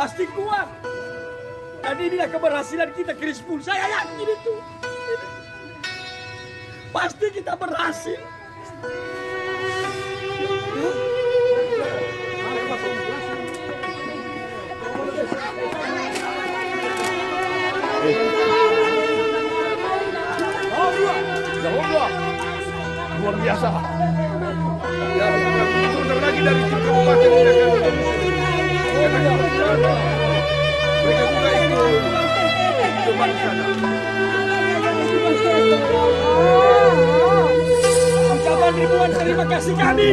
pasti kuat. Dan inilah keberhasilan kita Krispul. Saya yakin itu. Pasti kita berhasil. Luar biasa. Ya, sebentar lagi dari tim kabupaten ini akan mereka juga ikut coba di sana. Ucapan ribuan terima kasih kami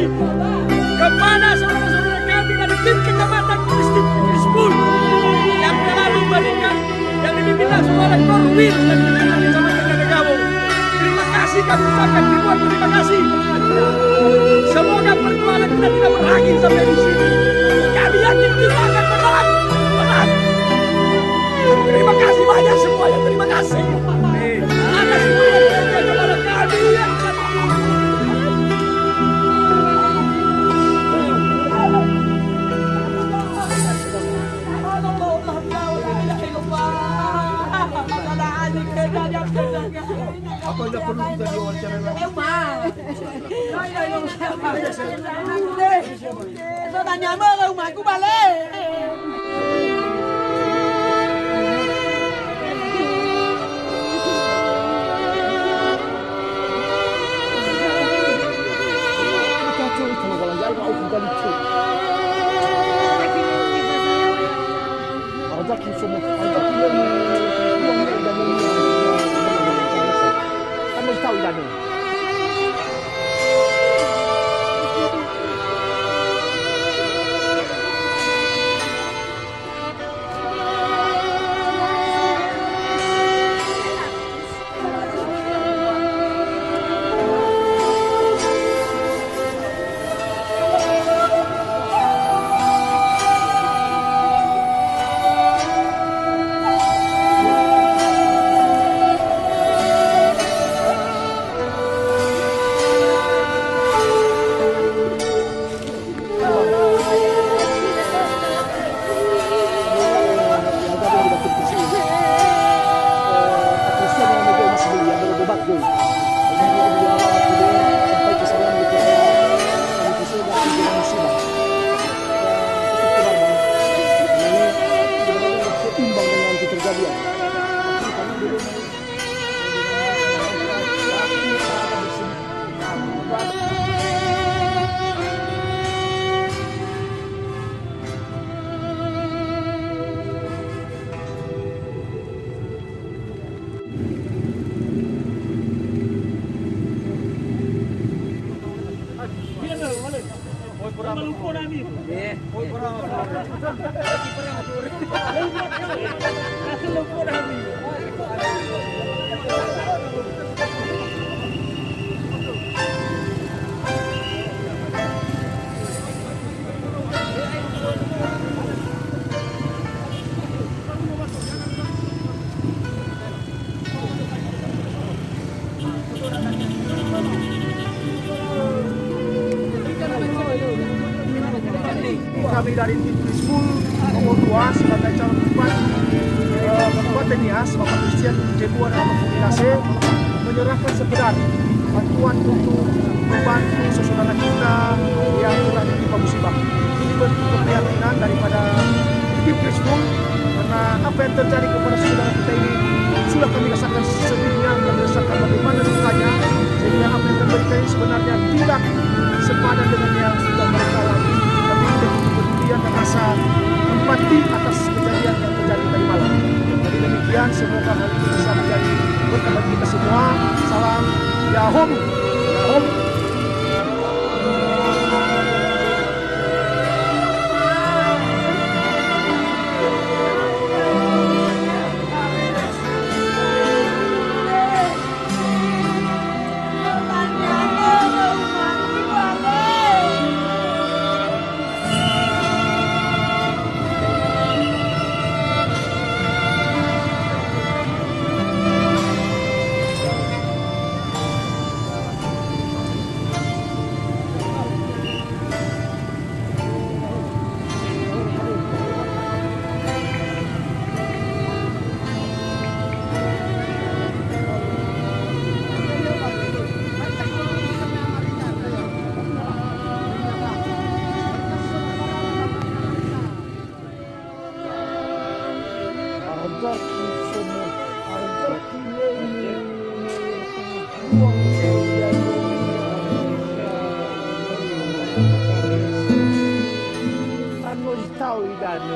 kepada saudara-saudara kami dari tim kecamatan Krispul yang telah memberikan yang dipimpin saudara Korwil dan kecamatan Gadegabo. Terima kasih kami ucapkan ribuan terima kasih. Semoga perjuangan kita tidak berakhir sampai di sini. Kami yakin kita akan menang. Menang. Terima kasih banyak semuanya. Terima kasih. Ada semuanya kepada kami yang Apa tidak perlu kita diwawancara lagi? Sao ta nhà mơ đâu mà cũng bà lê. Kami dari tim Krispul nomor 2 sebagai calon bupati Kabupaten Nias, Bapak Christian Jebuan Alhamdulillah menyerahkan sekedar bantuan untuk membantu saudara kita yang telah ditimpa musibah. Ini bentuk keprihatinan daripada tim Krispul karena apa yang terjadi kepada saudara kita ini sudah kami rasakan sedihnya, kami rasakan bagaimana dukanya, sehingga apa yang terjadi ini sebenarnya tidak sepadan dengan yang sudah mereka alami. Tapi kita kemudian rasa empati atas kejadian yang terjadi tadi malam. Jadi demikian, semoga hal ini bisa menjadi berkah bagi kita semua. Salam Yahom. Yahom. Ano tahu idane.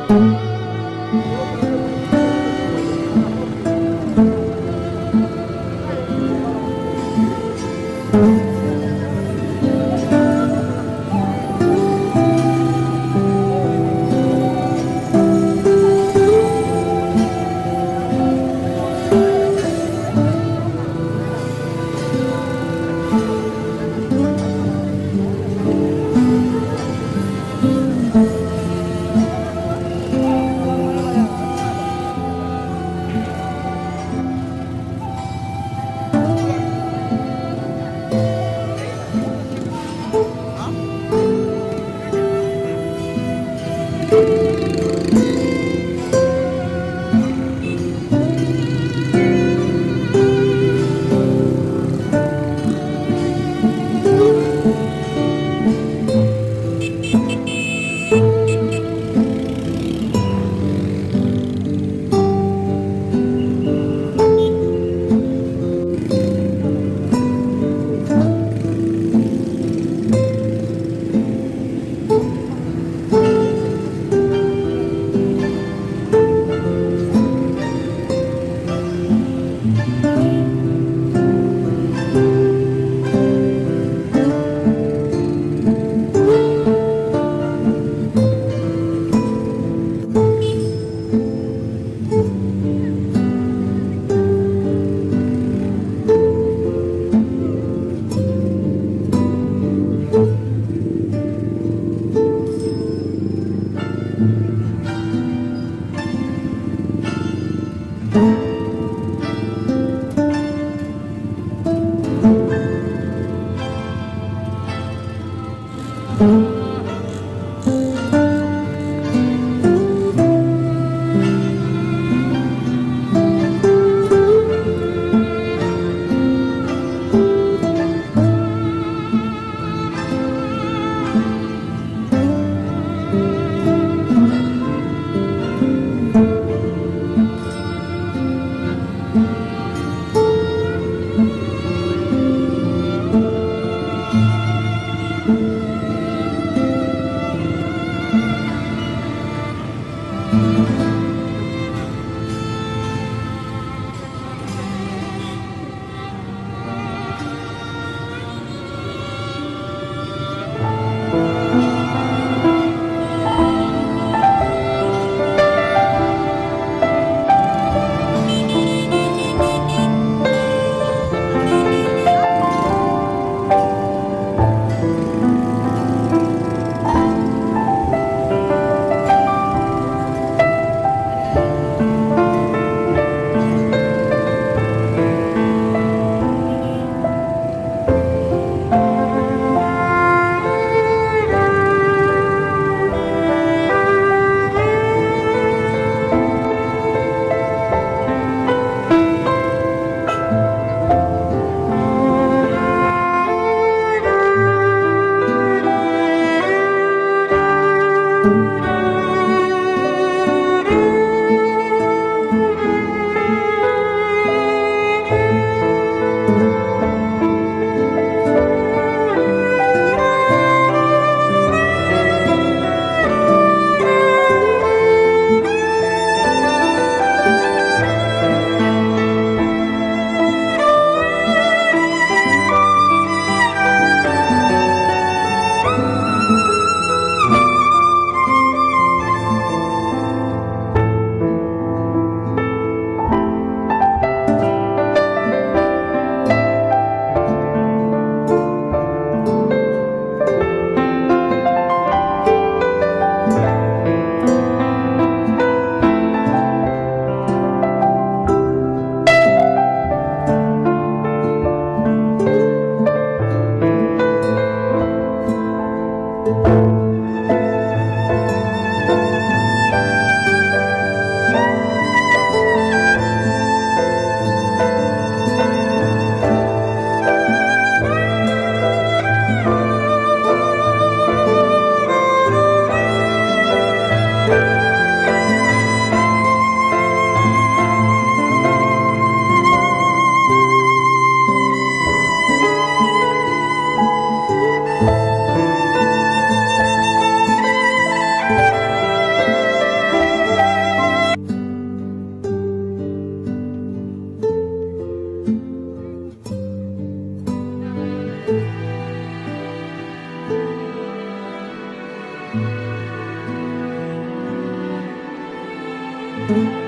Thank